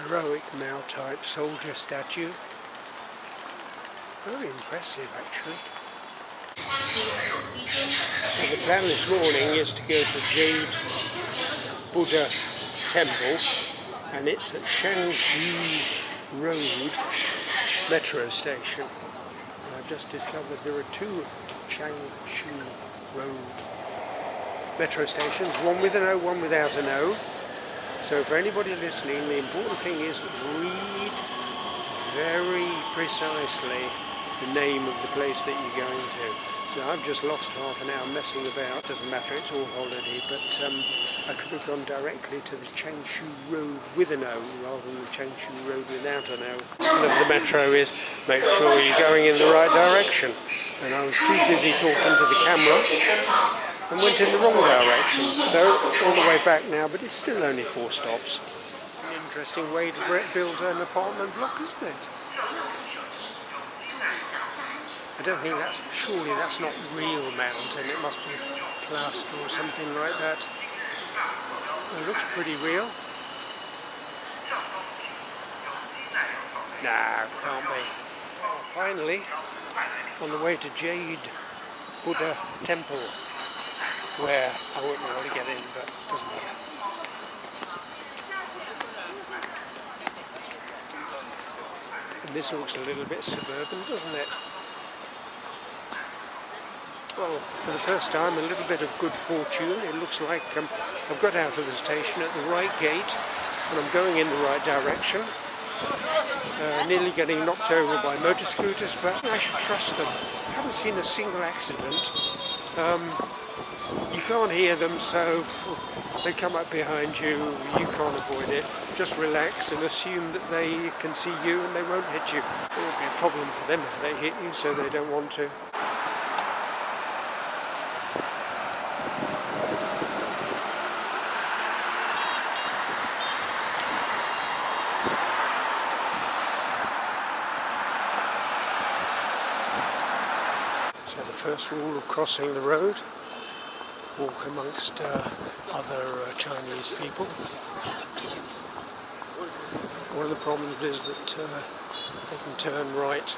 heroic Mao type soldier statue. Very impressive actually. So the plan this morning is to go to Jade Buddha Temple, and it's at Shanghai Road metro station. And I've just discovered there are two Shanghai Road metro stations, one with an O, one without an O. So for anybody listening, the important thing is read very precisely the name of the place that you're going to. So I've just lost half an hour messing about. Doesn't matter, it's all holiday, but I could have gone directly to the Changshu Road with an O rather than the Changshu Road without an O. The metro is make sure you're going in the right direction. And I was too busy talking to the camera and went in the wrong direction. So all the way back now, but it's still only 4 stops. An interesting way to build an apartment block, isn't it? I don't think surely that's not real mountain, it must be plaster or something like that. It looks pretty real. No, can't be. Finally, on the way to Jade Buddha Temple, where I won't know how to get in, but it doesn't matter. And this looks a little bit suburban, doesn't it? Well, for the first time, a little bit of good fortune. It looks like I've got out of the station at the right gate and I'm going in the right direction. Nearly getting knocked over by motor scooters, but I should trust them. I haven't seen a single accident. You can't hear them, so they come up behind you, you can't avoid it. Just relax and assume that they can see you and they won't hit you. It will be a problem for them if they hit you, so they don't want to. So the first rule of crossing the road, walk amongst other Chinese people. One of the problems is that they can turn right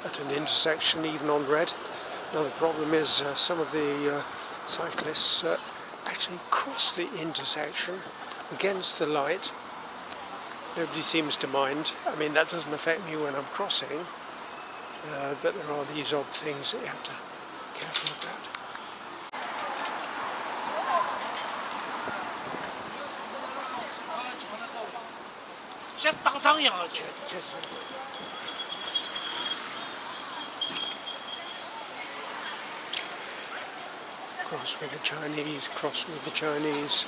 at an intersection even on red. Another problem is some of the cyclists actually cross the intersection against the light. Nobody seems to mind. I mean, that doesn't affect me when I'm crossing. But there are these odd things that you have to be careful about. Cross with the Chinese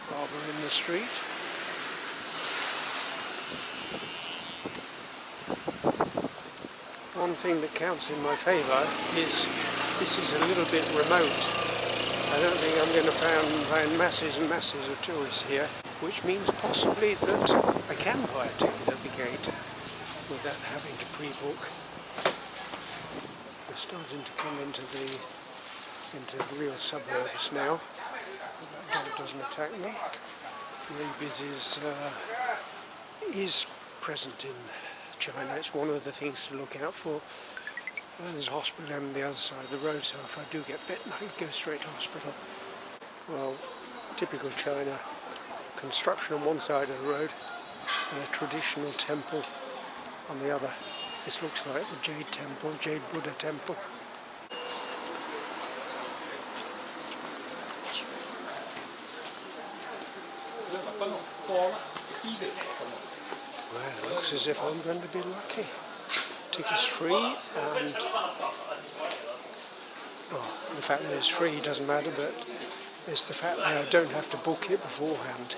barber in the street. One thing that counts in my favour is this is a little bit remote. I don't think I'm going to find masses and masses of tourists here, which means possibly that I can buy a ticket at the gate without having to pre-book. We're starting to come into the real suburbs now. That dog doesn't attack me. Rabies is present in China. It's one of the things to look out for. There's a hospital on the other side of the road, so if I do get bitten, I can go straight to hospital. Well, typical China, construction on one side of the road and a traditional temple on the other. This looks like the Jade Buddha Temple. Well, it looks as if I'm going to be lucky. Ticket's free, and the fact that it's free doesn't matter, but it's the fact that I don't have to book it beforehand.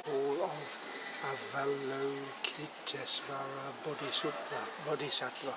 All of Avalokitesvara Bodhisattva.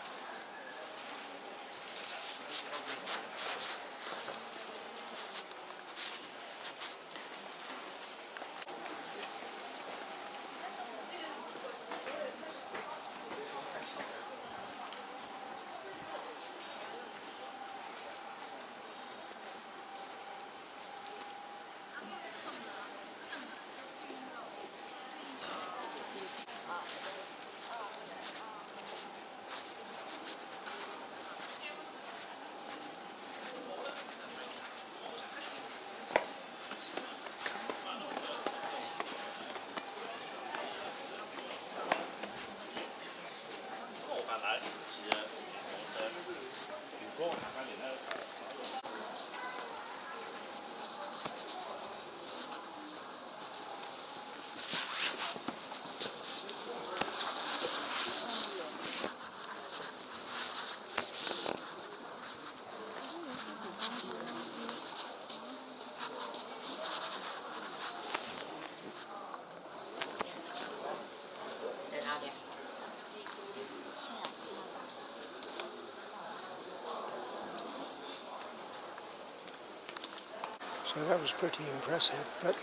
So that was pretty impressive, but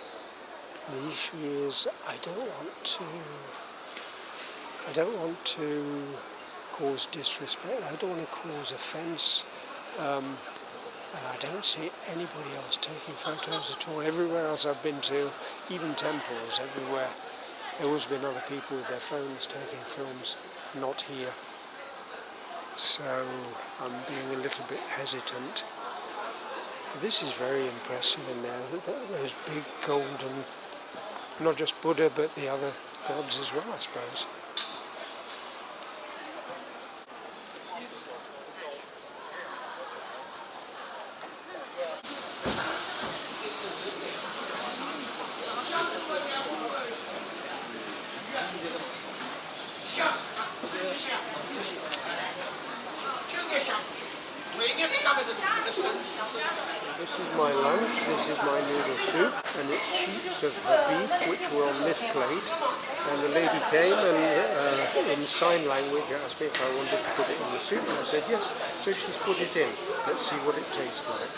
the issue is I don't want to cause disrespect. I don't want to cause offence, and I don't see anybody else taking photos at all. Everywhere else I've been to, even temples, everywhere, there always been other people with their phones taking films, not here. So I'm being a little bit hesitant. But this is very impressive in there. Those big golden, not just Buddha, but the other gods as well, I suppose. This is my lunch, this is my noodle soup, and it's sheets of beef which were on this plate. And the lady came and in sign language asked me if I wanted to put it in the soup, and I said yes. So she's put it in. Let's see what it tastes like.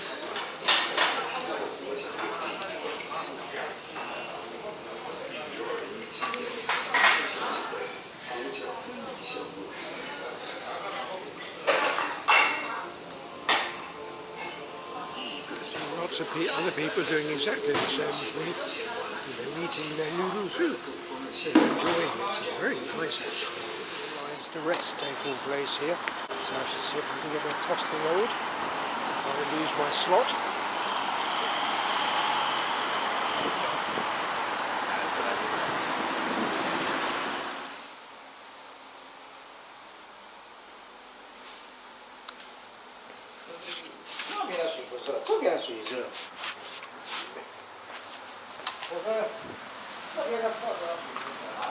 Lots of other people doing exactly the same as me. They're eating their noodle soup. They're enjoying it. It's very nice actually. There's the rest taking place here. So I should see if I can get across the road before I lose my slot.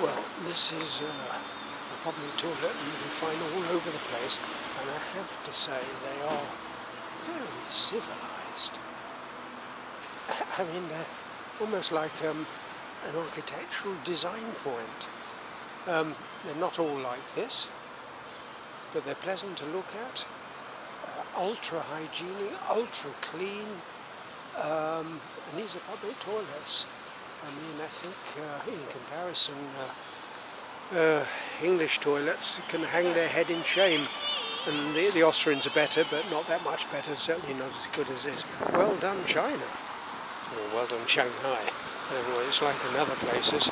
Well, this is a public toilet you can find all over the place, and I have to say they are very civilized. I mean, they're almost like an architectural design point. They're not all like this, but they're pleasant to look at, ultra hygienic, ultra clean, and these are public toilets. I mean, I think in comparison, English toilets can hang their head in shame, and the Austrians are better, but not that much better, certainly not as good as this. Well done, China, or well done, Shanghai. Anyway, it's like in other places.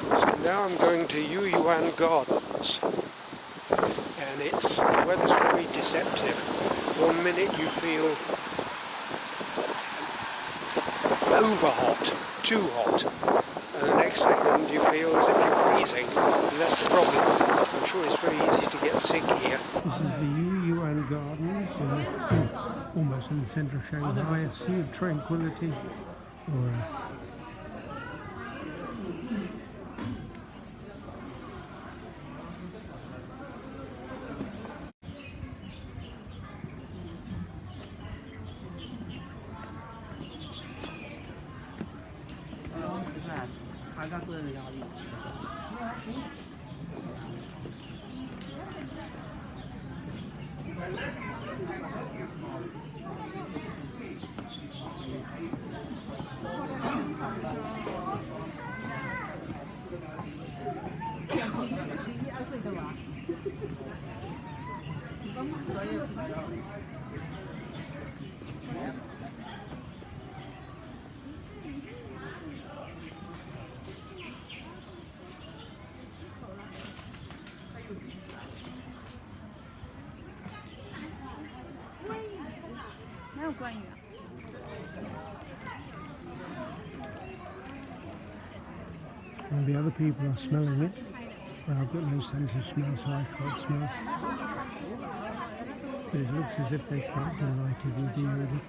So now I'm going to Yuyuan Gardens, and the weather's very deceptive. One minute you feel over hot, too hot, and the next second you feel as if you're freezing, and that's the problem. I'm sure it's very easy to get sick here. This is the Yuyuan Gardens, almost in the centre of Shanghai, a sea of tranquility, or and the other people are smelling it. Well, I've got no sense of smell, so I can't smell. But it looks as if they're quite delighted with the odour.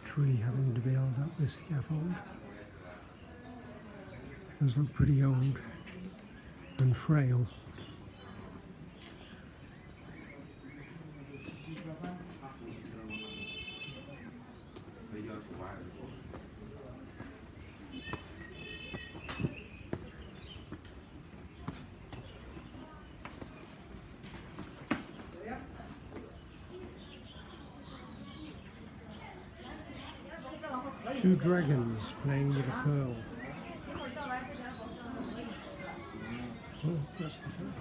Tree having to be held up this scaffold. Does look pretty old and frail. Two dragons playing with a pearl. Oh, that's the pearl.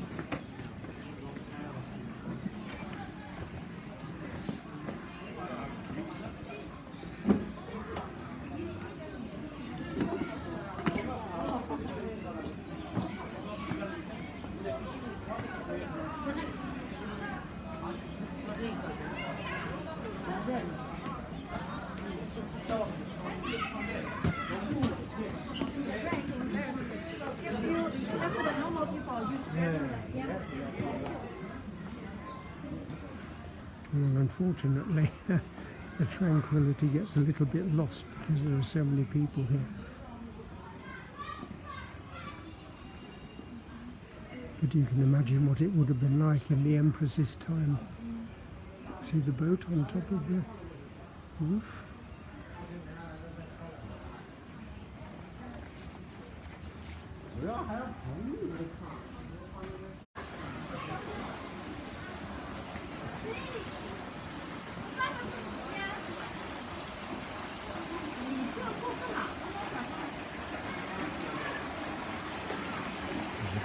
And unfortunately, the tranquility gets a little bit lost because there are so many people here. But you can imagine what it would have been like in the Empress's time. See the boat on top of the roof?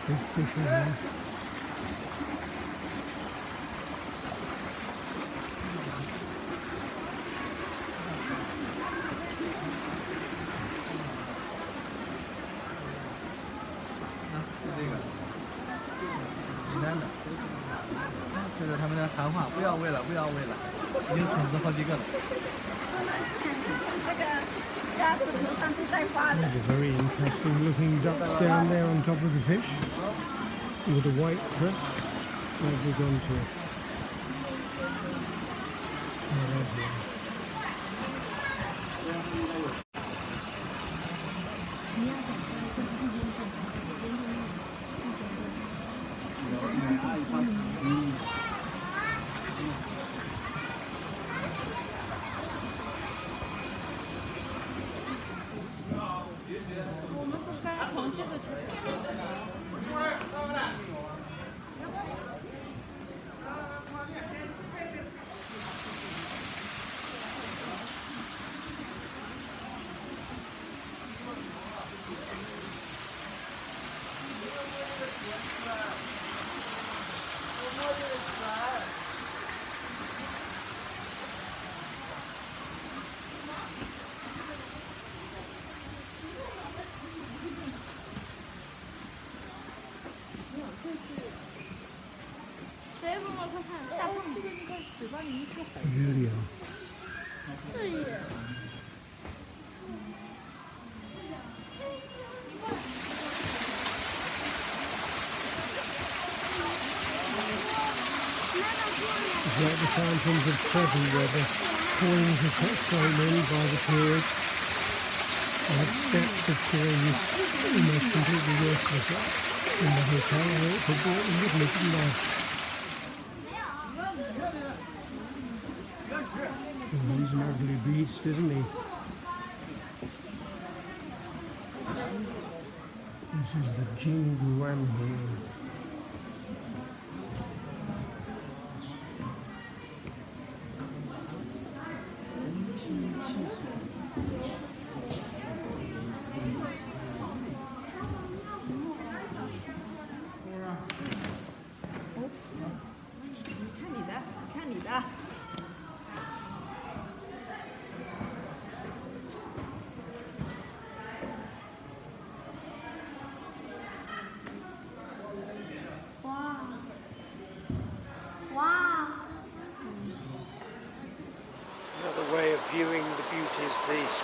Big fish in there. There's a very interesting looking ducks down there on top of the fish with a white crest. Where have we gone to? Oh, there's one. Really are. It's like the fountains of Trevi where the coins are thrown in by the tourists. I had stacks of coins almost completely worthless in the hotel. I ought to have bought them with me, didn't I? Oh, he's an ugly beast, isn't he? This is the Jingguan here.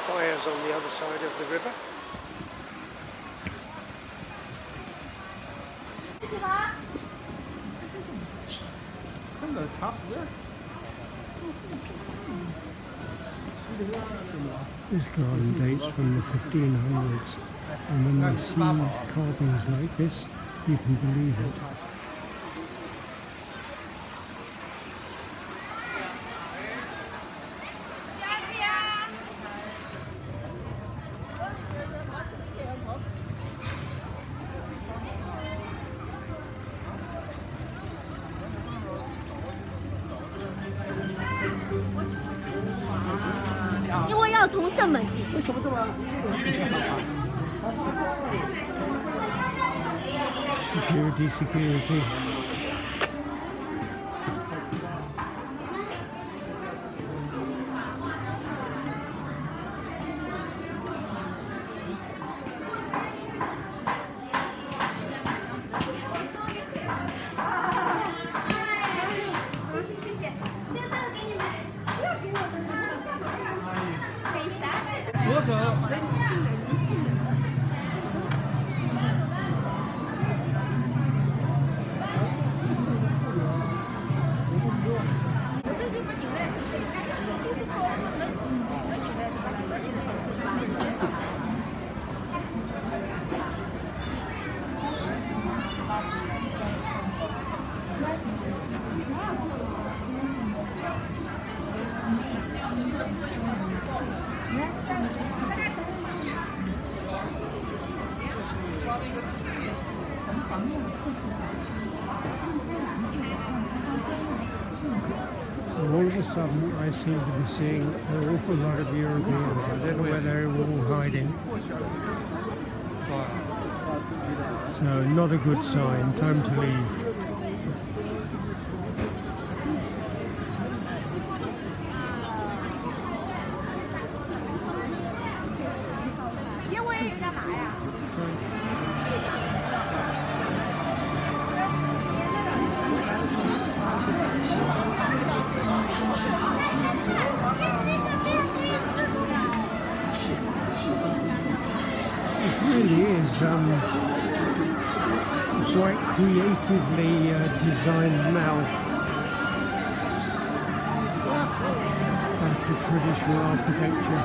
spires on the other side of the river. This garden dates from the 1500s, and when you see carvings like this, you can believe it. Security, security. All of a sudden, I seem to be seeing an awful lot of Europeans. I don't know where they're all hiding. So, not a good sign. Time to leave. Really is quite creatively designed now after traditional architecture.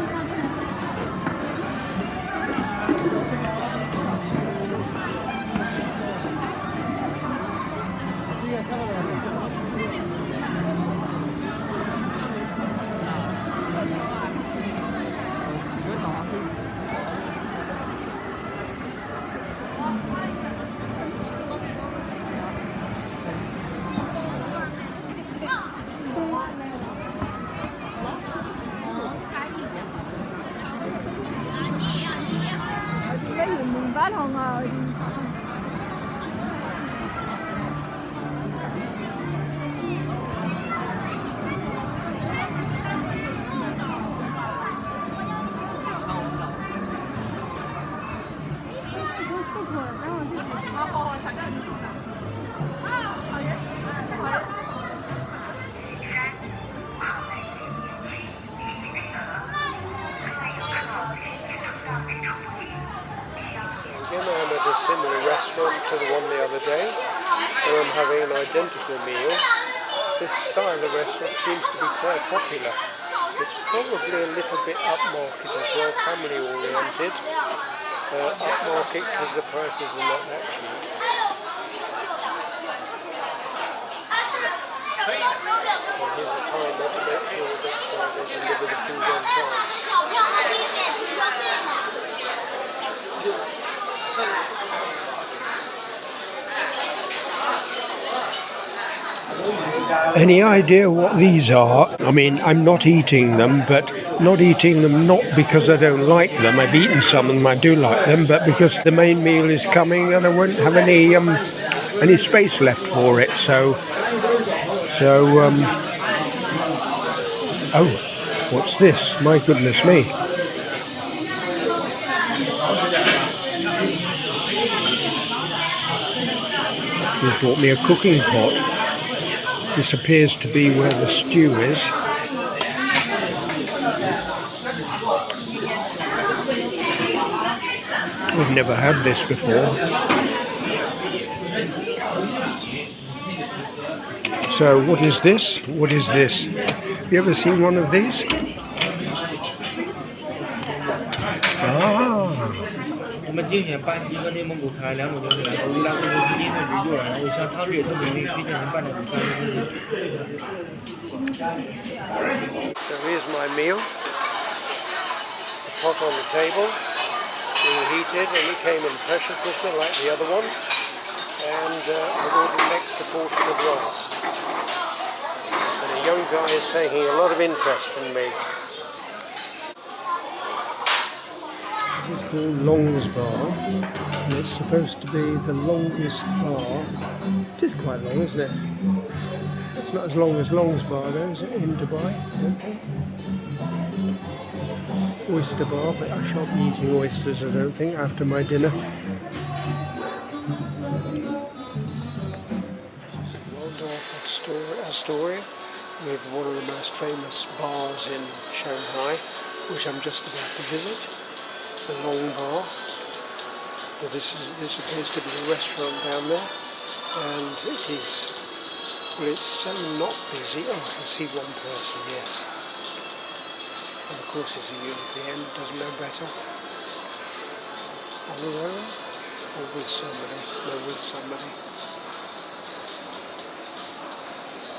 Again, I'm at a similar restaurant to the one the other day, and I'm having an identical meal. This style of restaurant seems to be quite popular. It's probably a little bit upmarket as well, family oriented. Upmarket because the prices are not that cheap. And here's a timer to make sure that they deliver the food on time. Any idea what these are? I mean, I'm not eating them, but not eating them not because I don't like them. I've eaten some and I do like them, but because the main meal is coming and I won't have any space left for it. Oh, what's this? My goodness me. They brought me a cooking pot. This appears to be where the stew is. We've never had this before. So what is this? What is this? Have you ever seen one of these? Ah. 我们精选81个内蒙古菜，2种就是来自乌拉圭和吉林的日卷，还有像汤水也特别容易推荐您拌的米饭的东西。So here's my meal. The pot on the table, being heated, and it came in pressure cooker like the other one. And I've ordered an extra portion of rice. And a young guy is taking a lot of interest in me. This is called Long's Bar, and it's supposed to be the longest bar. It is quite long, isn't it? It's not as long as Long's Bar though, is it, in Dubai? I don't think. Oyster bar, but I shan't be eating oysters, I don't think, after my dinner. Astoria, with one of the most famous bars in Shanghai, which I'm just about to visit, the Long Bar. So this appears to be a restaurant down there, and it is, well, it's so not busy. Oh, I can see one person, yes. And of course it's a European, doesn't know better. On his own, or with somebody? No, with somebody.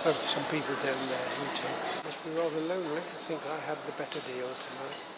Oh, some people down there eating. Must be rather lonely. I think I had the better deal tonight.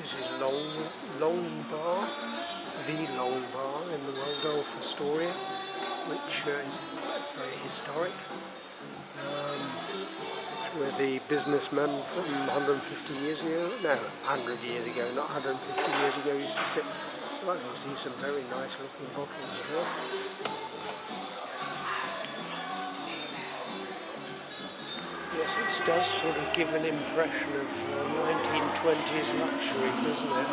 This is Long Bar, the Long Bar in the Waldorf Astoria, which is very historic. Where the businessmen from 150 years ago, no, 100 years ago, not 150 years ago, used to sit. I can see some very nice looking bottles here. Yes, it does sort of give an impression of 1920s luxury, doesn't it?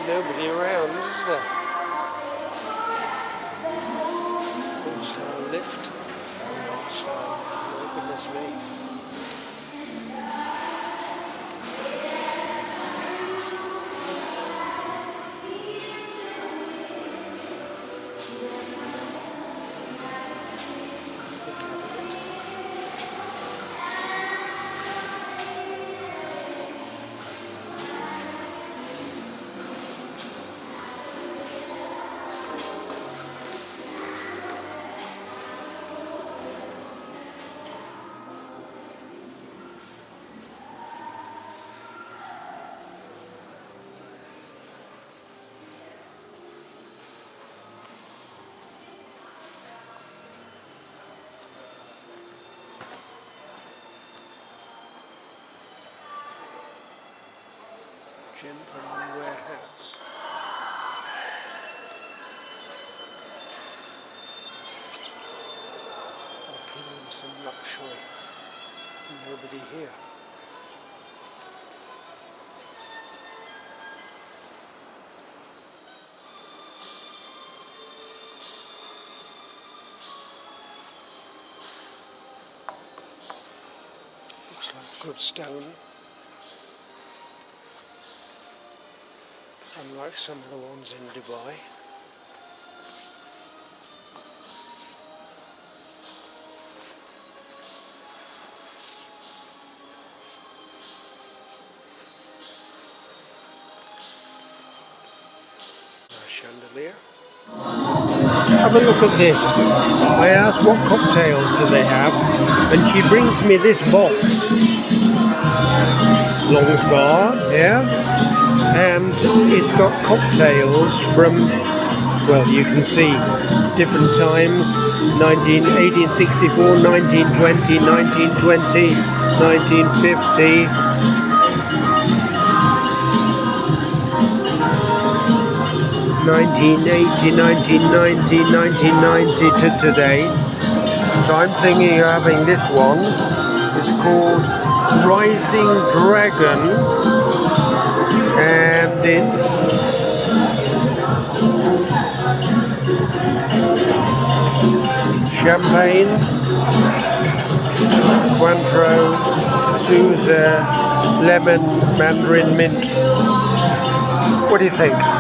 Nobody around, is there? Old-style lift. Old-style, oh goodness me. Gentleman warehouse. Appealing some luxury. Nobody here. Looks like good stone. unlike some of the ones in Dubai. Chandelier. Have a look at this. I asked what cocktails do they have, and she brings me this box. Long's Bar, yeah, and it's got cocktails from, well, you can see different times: 1864, 1920, 1920, 1950. 1980, 1990, 1990 to today. So I'm thinking of having this one. It's called Rising Dragon, and it's champagne, Cointreau, Sousa, lemon, mandarin mint. What do you think?